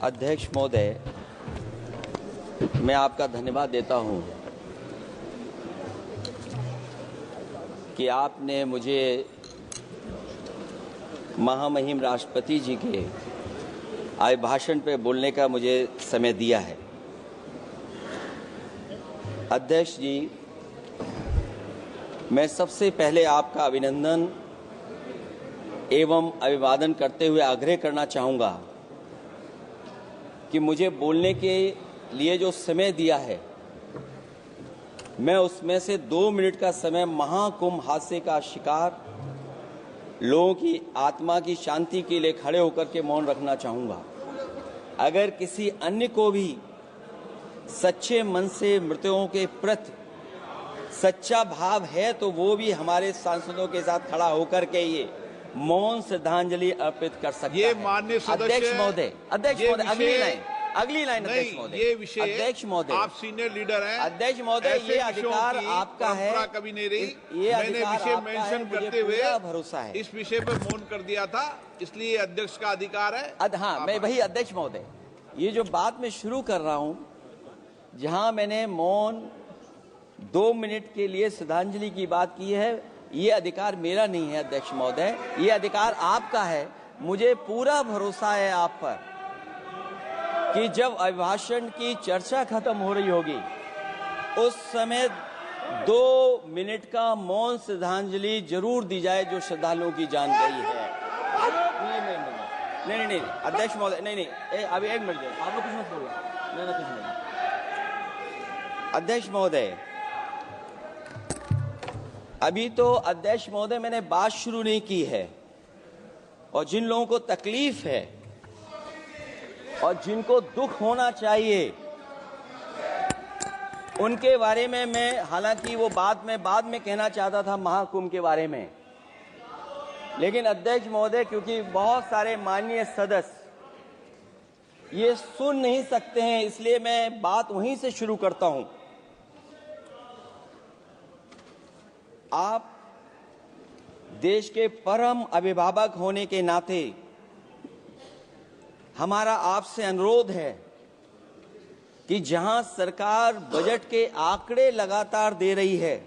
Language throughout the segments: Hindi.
अध्यक्ष महोदय, मैं आपका धन्यवाद देता हूं कि आपने मुझे महामहिम राष्ट्रपति जी के अभिभाषण पे बोलने का मुझे समय दिया है। अध्यक्ष जी, मैं सबसे पहले आपका अभिनंदन एवं अभिवादन करते हुए आग्रह करना चाहूँगा कि मुझे बोलने के लिए जो समय दिया है, मैं उसमें से 2 मिनट का समय महाकुंभ हादसे का शिकार लोगों की आत्मा की शांति के लिए खड़े होकर के मौन रखना चाहूँगा। अगर किसी अन्य को भी सच्चे मन से मृतकों के प्रति सच्चा भाव है तो वो भी हमारे सांसदों के साथ खड़ा होकर के ये मौन श्रद्धांजलि अर्पित कर सकता है। माननीय सदस्य अध्यक्ष महोदय, अगली लाइन अध्यक्ष महोदय, ये विषय अध्यक्ष महोदय, आप सीनियर लीडर हैं। अध्यक्ष महोदय, ये अधिकार आपका है। कभी नहीं रही। ये मैंने विषय मेंशन करते हुए भरोसा है इस विषय पर मौन कर दिया था, इसलिए अध्यक्ष का अधिकार है। हाँ, मैं वही अध्यक्ष महोदय, ये जो बात मैं शुरू कर रहा हूं, जहां मैंने मौन 2 मिनट के लिए श्रद्धांजलि की बात की है, ये अधिकार मेरा नहीं है अध्यक्ष महोदय, ये अधिकार आपका है। मुझे पूरा भरोसा है आप पर कि जब अभिभाषण की चर्चा खत्म हो रही होगी उस समय 2 मिनट का मौन श्रद्धांजलि जरूर दी जाए जो श्रद्धालुओं की जान गई है। नहीं अध्यक्ष महोदय, नहीं अभी 1 मिनट आप लोग कुछ मत बोलो। नहीं कुछ नहीं। अध्यक्ष महोदय, अभी तो अध्यक्ष महोदय मैंने बात शुरू नहीं की है, और जिन लोगों को तकलीफ है और जिनको दुख होना चाहिए उनके बारे में मैं, हालांकि वो बाद में कहना चाहता था महाकुंभ के बारे में, लेकिन अध्यक्ष महोदय क्योंकि बहुत सारे माननीय सदस्य ये सुन नहीं सकते हैं, इसलिए मैं बात वहीं से शुरू करता हूं। आप देश के परम अभिभावक होने के नाते हमारा आपसे अनुरोध है कि जहां सरकार बजट के आंकड़े लगातार दे रही है,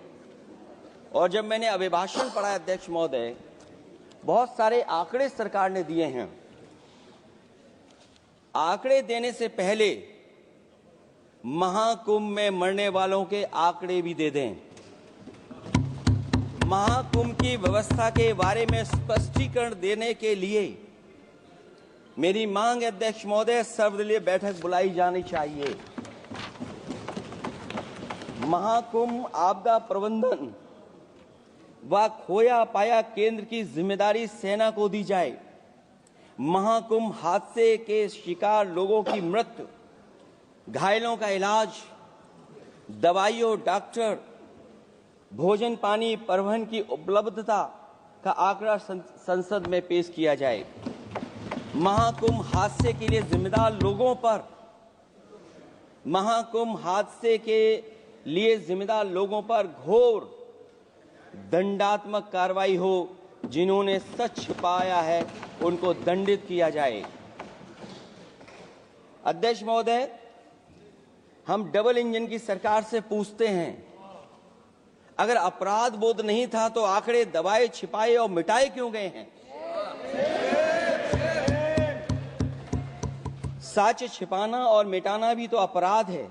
और जब मैंने अभिभाषण पढ़ा अध्यक्ष महोदय, बहुत सारे आंकड़े सरकार ने दिए हैं। आंकड़े देने से पहले महाकुंभ में मरने वालों के आंकड़े भी दे दें। महाकुंभ की व्यवस्था के बारे में स्पष्टीकरण देने के लिए मेरी मांग है अध्यक्ष महोदय, सर्वदलीय बैठक बुलाई जानी चाहिए। महाकुंभ आपदा प्रबंधन व खोया पाया केंद्र की जिम्मेदारी सेना को दी जाए। महाकुंभ हादसे के शिकार लोगों की मृत्यु, घायलों का इलाज, दवाइयों, डॉक्टर, भोजन पानी परिवहन की उपलब्धता का आंकड़ा संसद में पेश किया जाए। महाकुंभ हादसे के लिए जिम्मेदार लोगों पर, महाकुंभ हादसे के लिए जिम्मेदार लोगों पर घोर दंडात्मक कार्रवाई हो। जिन्होंने सच छिपाया है उनको दंडित किया जाए। अध्यक्ष महोदय, हम डबल इंजन की सरकार से पूछते हैं, अगर अपराध बोध नहीं था तो आंकड़े दबाए, छिपाए और मिटाए क्यों गए हैं? सच छिपाना और मिटाना भी तो अपराध है।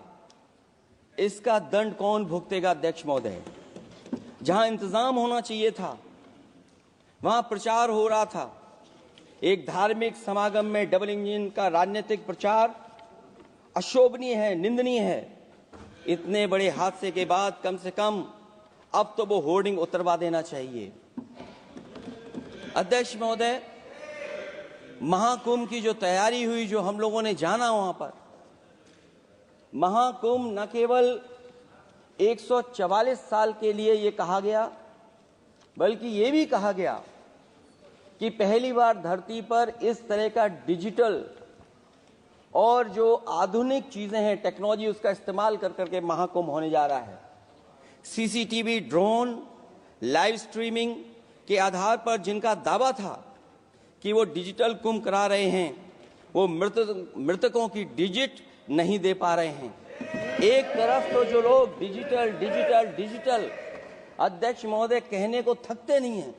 इसका दंड कौन भुगतेगा अध्यक्ष महोदय? जहां इंतजाम होना चाहिए था वहां प्रचार हो रहा था। एक धार्मिक समागम में डबल इंजन का राजनीतिक प्रचार अशोभनीय है, निंदनीय है। इतने बड़े हादसे के बाद कम से कम अब तो वो होर्डिंग उतरवा देना चाहिए। अध्यक्ष महोदय, महाकुंभ की जो तैयारी हुई, जो हम लोगों ने जाना वहां पर, महाकुंभ न केवल 144 साल के लिए ये कहा गया, बल्कि ये भी कहा गया कि पहली बार धरती पर इस तरह का डिजिटल और जो आधुनिक चीजें हैं, टेक्नोलॉजी, उसका इस्तेमाल कर करके महाकुंभ होने जा रहा है। सीसीटीवी, ड्रोन, लाइव स्ट्रीमिंग के आधार पर जिनका दावा था कि वो डिजिटल कुंभ करा रहे हैं, वो मृतकों की डिजिट नहीं दे पा रहे हैं। एक तरफ तो जो लोग डिजिटल डिजिटल डिजिटल अध्यक्ष महोदय कहने को थकते नहीं हैं,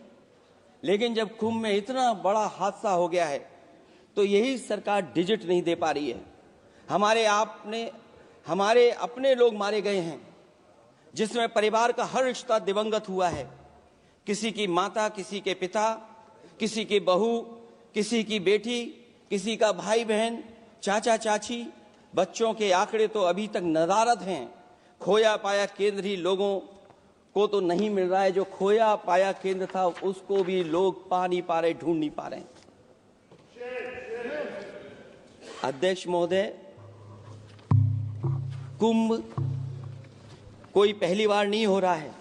लेकिन जब कुंभ में इतना बड़ा हादसा हो गया है तो यही सरकार डिजिट नहीं दे पा रही है। हमारे अपने लोग मारे गए हैं, जिसमें परिवार का हर रिश्ता दिवंगत हुआ है। किसी की माता, किसी के पिता, किसी की बहू, किसी की बेटी, किसी का भाई बहन, चाचा चाची। बच्चों के आंकड़े तो अभी तक नदारद हैं। खोया पाया केंद्र ही लोगों को तो नहीं मिल रहा है। जो खोया पाया केंद्र था उसको भी लोग पा नहीं पा रहे, ढूंढ नहीं पा रहे। अध्यक्ष महोदय, कुंभ कोई पहली बार नहीं हो रहा है।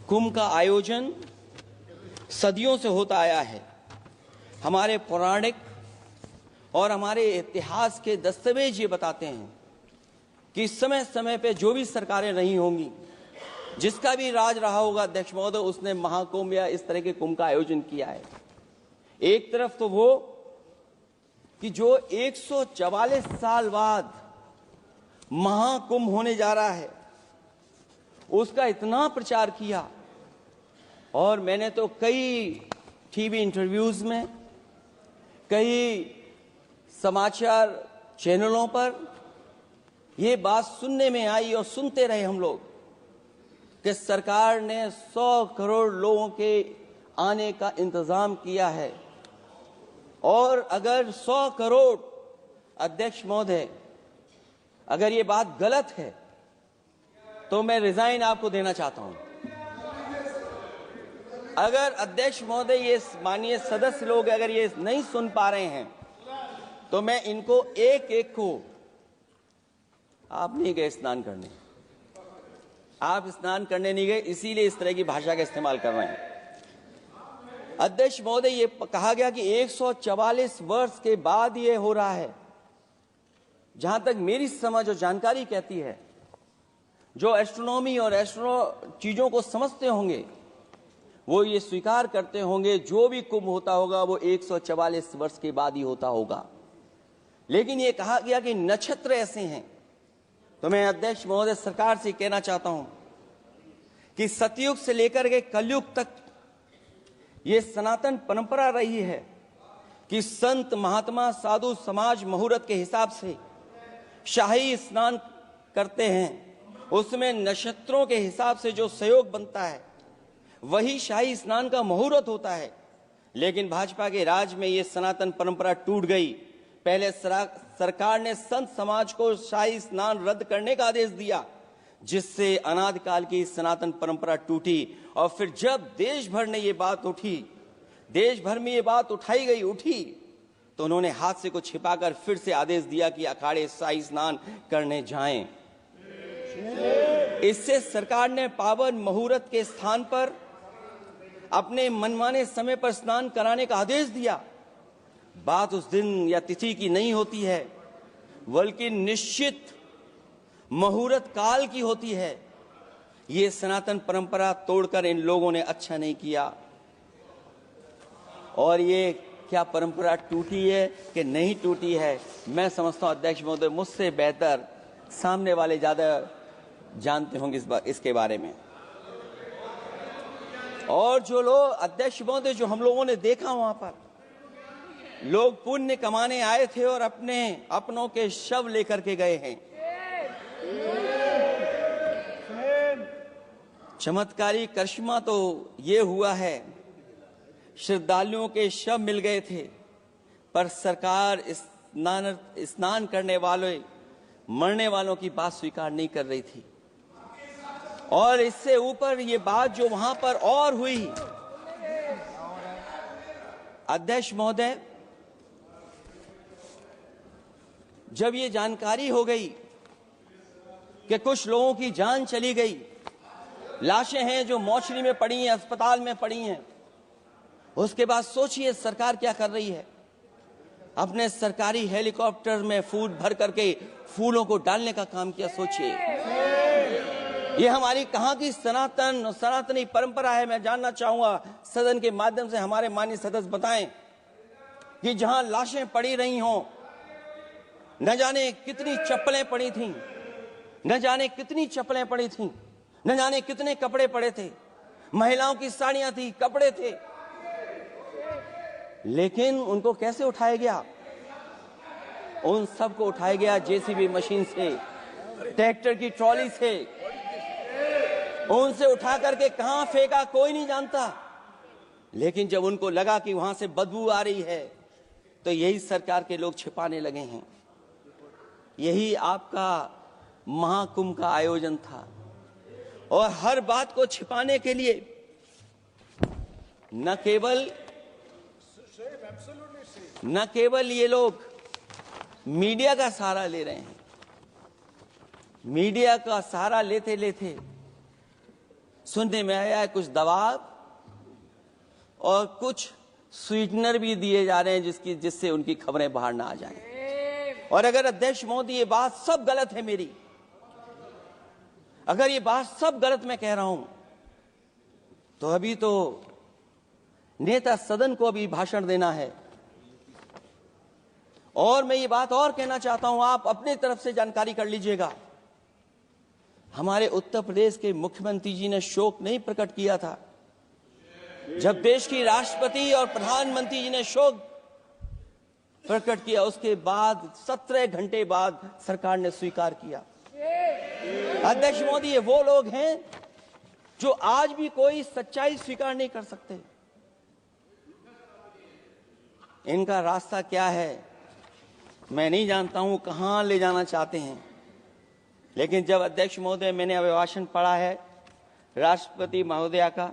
कुंभ का आयोजन सदियों से होता आया है। हमारे पौराणिक और हमारे इतिहास के दस्तावेज ये बताते हैं कि समय समय पे जो भी सरकारें नहीं होंगी, जिसका भी राज रहा होगा अध्यक्ष महोदय, उसने महाकुंभ या इस तरह के कुंभ का आयोजन किया है। एक तरफ तो वो कि जो 144 साल बाद महाकुंभ होने जा रहा है, उसका इतना प्रचार किया। और मैंने तो कई टीवी इंटरव्यूज में, कई समाचार चैनलों पर ये बात सुनने में आई और सुनते रहे हम लोग कि सरकार ने 100 करोड़ लोगों के आने का इंतजाम किया है। और अगर 100 करोड़, अध्यक्ष महोदय, अगर ये बात गलत है तो मैं रिजाइन आपको देना चाहता हूं। अगर अध्यक्ष महोदय, ये माननीय सदस्य लोग अगर ये नहीं सुन पा रहे हैं तो मैं इनको एक एक को, आप नहीं गए स्नान करने, आप स्नान करने नहीं गए, इसीलिए इस तरह की भाषा का इस्तेमाल कर रहे हैं। अध्यक्ष महोदय, ये कहा गया कि 144 वर्ष के बाद ये हो रहा है। जहां तक मेरी समझ और जानकारी कहती है, जो एस्ट्रोनॉमी और एस्ट्रो चीजों को समझते होंगे वो ये स्वीकार करते होंगे जो भी कुंभ होता होगा वो 144 वर्ष के बाद ही होता होगा। लेकिन ये कहा गया कि नक्षत्र ऐसे हैं। तो मैं अध्यक्ष महोदय सरकार से कहना चाहता हूं कि सतयुग से लेकर के कलयुग तक ये सनातन परंपरा रही है कि संत महात्मा साधु समाज मुहूर्त के हिसाब से शाही स्नान करते हैं। उसमें नक्षत्रों के हिसाब से जो सहयोग बनता है वही शाही स्नान का मुहूर्त होता है। लेकिन भाजपा के राज में ये सनातन परंपरा टूट गई। पहले सरकार ने संत समाज को शाही स्नान रद्द करने का आदेश दिया, जिससे अनादिकाल की सनातन परंपरा टूटी। और फिर जब देश भर ने ये बात उठी, देश भर में ये बात उठी, तो उन्होंने हादसे को छिपाकर फिर से आदेश दिया कि अखाड़े शाही स्नान करने जाएं। इससे सरकार ने पावन मुहूर्त के स्थान पर अपने मनमाने समय पर स्नान कराने का आदेश दिया। बात उस दिन या तिथि की नहीं होती है, बल्कि निश्चित मुहूर्त काल की होती है। ये सनातन परंपरा तोड़कर इन लोगों ने अच्छा नहीं किया। और ये क्या परंपरा टूटी है कि नहीं टूटी है, मैं समझता हूं अध्यक्ष महोदय मुझसे बेहतर सामने वाले ज्यादा जानते होंगे इसके बारे में। और जो लोग, अध्यक्ष महोदय, जो हम लोगों ने देखा वहां पर लोग पुण्य कमाने आए थे और अपनों के शव लेकर के गए हैं। चमत्कारी करिश्मा तो ये हुआ है, श्रद्धालुओं के शव मिल गए थे, पर सरकार स्नान करने वाले मरने वालों की बात स्वीकार नहीं कर रही थी। और इससे ऊपर ये बात जो वहां पर और हुई, अध्यक्ष महोदय, जब ये जानकारी हो गई कि कुछ लोगों की जान चली गई, लाशें हैं जो मोर्चरी में पड़ी हैं, अस्पताल में पड़ी हैं, उसके बाद सोचिए सरकार क्या कर रही है। अपने सरकारी हेलीकॉप्टर में फूल भर करके फूलों को डालने का काम किया। सोचिए ये हमारी कहां की सनातनी परंपरा है। मैं जानना चाहूंगा सदन के माध्यम से हमारे माननीय सदस्य बताएं कि जहां लाशें पड़ी रही हों, न जाने कितनी चप्पलें पड़ी थीं, न जाने कितनी चप्पलें पड़ी थीं, न जाने कितने कपड़े पड़े थे, महिलाओं की साड़ियां थी, कपड़े थे, लेकिन उनको कैसे उठाया गया? उन सबको उठाया गया जेसीबी मशीन से, ट्रैक्टर की ट्रॉली से। उनसे उठा करके कहां फेंका कोई नहीं जानता, लेकिन जब उनको लगा कि वहां से बदबू आ रही है तो यही सरकार के लोग छिपाने लगे हैं। यही आपका महाकुंभ का आयोजन था, और हर बात को छिपाने के लिए न केवल ये लोग मीडिया का सहारा ले रहे हैं, मीडिया का सहारा लेते लेते सुनने में आया है कुछ दबाव और कुछ स्वीटनर भी दिए जा रहे हैं जिससे उनकी खबरें बाहर ना आ जाएं। और अगर अध्यक्ष मोदी ये बात सब गलत है मेरी, अगर ये बात सब गलत मैं कह रहा हूं, तो अभी तो नेता सदन को अभी भाषण देना है। और मैं ये बात और कहना चाहता हूं, आप अपनी तरफ से जानकारी कर लीजिएगा। हमारे उत्तर प्रदेश के मुख्यमंत्री जी ने शोक नहीं प्रकट किया था। जब देश की राष्ट्रपति और प्रधानमंत्री जी ने शोक प्रकट किया, उसके बाद 17 घंटे बाद सरकार ने स्वीकार किया। अध्यक्ष मोदी, ये वो लोग हैं जो आज भी कोई सच्चाई स्वीकार नहीं कर सकते। इनका रास्ता क्या है मैं नहीं जानता हूं, कहां ले जाना चाहते हैं। लेकिन जब अध्यक्ष महोदय मैंने अभिभाषण पढ़ा है राष्ट्रपति महोदया का,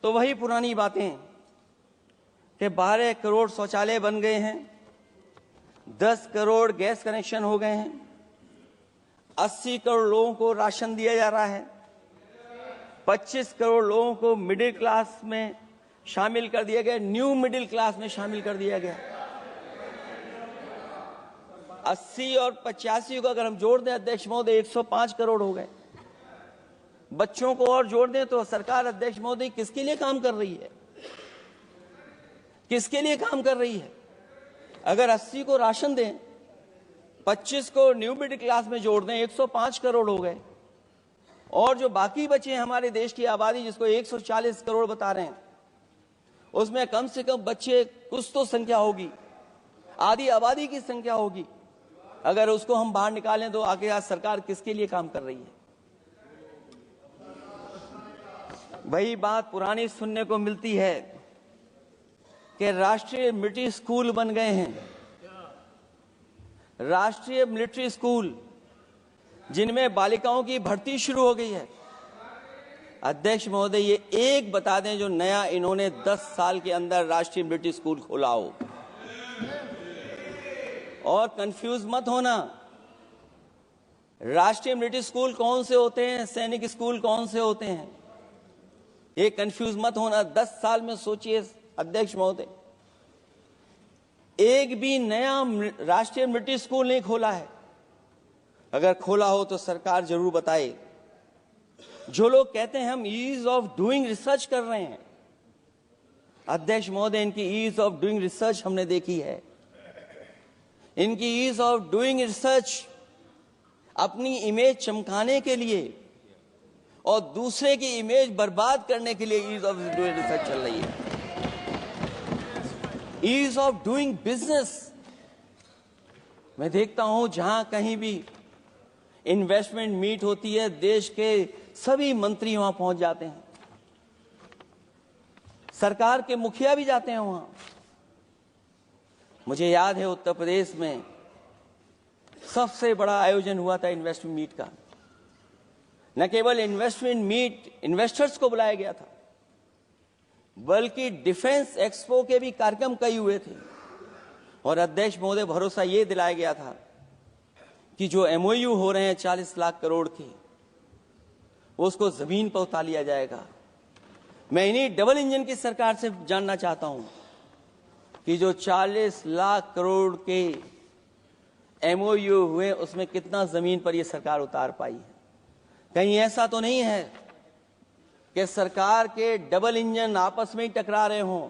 तो वही पुरानी बातें कि 12 करोड़ शौचालय बन गए हैं, 10 करोड़ गैस कनेक्शन हो गए हैं, 80 करोड़ लोगों को राशन दिया जा रहा है, 25 करोड़ लोगों को मिडिल क्लास में शामिल कर दिया गया, न्यू मिडिल क्लास में शामिल कर दिया गया। 80 और 85 को अगर हम जोड़ दें अध्यक्ष महोदय, 105 करोड़ हो गए। बच्चों को और जोड़ दें तो सरकार अध्यक्ष महोदय किसके लिए काम कर रही है? किसके लिए काम कर रही है? अगर 80 को राशन दें, 25 को न्यू मिडिल क्लास में जोड़ दें, 105 करोड़ हो गए। और जो बाकी बचे हमारे देश की आबादी, जिसको 140 करोड़ बता रहे हैं, उसमें कम से कम बच्चे कुछ तो संख्या होगी, आधी आबादी की संख्या होगी। अगर उसको हम बाहर निकालें तो आगे आज सरकार किसके लिए काम कर रही है? वही बात पुरानी सुनने को मिलती है कि राष्ट्रीय मिलिट्री स्कूल बन गए हैं, राष्ट्रीय मिलिट्री स्कूल जिनमें बालिकाओं की भर्ती शुरू हो गई है। अध्यक्ष महोदय, ये एक बता दें जो नया इन्होंने 10 साल के अंदर राष्ट्रीय मिलिट्री स्कूल खोला हो। और कंफ्यूज मत होना, राष्ट्रीय मिलिट्री स्कूल कौन से होते हैं, सैनिक स्कूल कौन से होते हैं, ये कंफ्यूज मत होना। 10 साल में सोचिए अध्यक्ष महोदय, एक भी नया राष्ट्रीय मिलिट्री स्कूल नहीं खोला है। अगर खोला हो तो सरकार जरूर बताए। जो लोग कहते हैं हम ईज ऑफ डूइंग रिसर्च कर रहे हैं, अध्यक्ष महोदय, इनकी ईज ऑफ डूइंग रिसर्च हमने देखी है। इनकी ईज ऑफ डूइंग रिसर्च अपनी इमेज चमकाने के लिए और दूसरे की इमेज बर्बाद करने के लिए ईज ऑफ डूइंग रिसर्च चल रही है। ईज ऑफ डूइंग बिजनेस, मैं देखता हूं जहां कहीं भी इन्वेस्टमेंट मीट होती है, देश के सभी मंत्री वहां पहुंच जाते हैं, सरकार के मुखिया भी जाते हैं वहां। मुझे याद है उत्तर प्रदेश में सबसे बड़ा आयोजन हुआ था इन्वेस्टमेंट मीट का। न केवल इन्वेस्टमेंट मीट इन्वेस्टर्स को बुलाया गया था, बल्कि डिफेंस एक्सपो के भी कार्यक्रम कई हुए थे। और अध्यक्ष महोदय, भरोसा ये दिलाया गया था कि जो एमओयू हो रहे हैं 40 लाख करोड़ के, उसको जमीन पर उतार लिया जाएगा। मैं इन्हीं डबल इंजन की सरकार से जानना चाहता हूं कि जो 40 लाख करोड़ के एमओयू हुए, उसमें कितना जमीन पर यह सरकार उतार पाई है? कहीं ऐसा तो नहीं है कि सरकार के डबल इंजन आपस में ही टकरा रहे हों,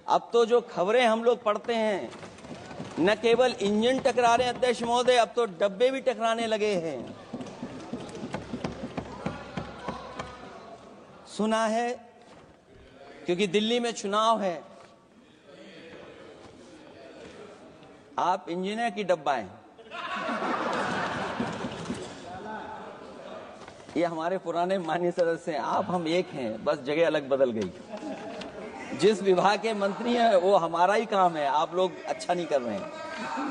अब तो जो खबरें हम लोग पढ़ते हैं, न केवल इंजन टकरा रहे हैं अध्यक्ष महोदय, अब तो डब्बे भी टकराने लगे हैं। सुना है क्योंकि दिल्ली में चुनाव है, आप इंजीनियर की डब्बा हैं। ये हमारे पुराने माननीय सदस्य हैं, आप हम एक हैं, बस जगह अलग बदल गई। जिस विभाग के मंत्री हैं वो हमारा ही काम है, आप लोग अच्छा नहीं कर रहे हैं।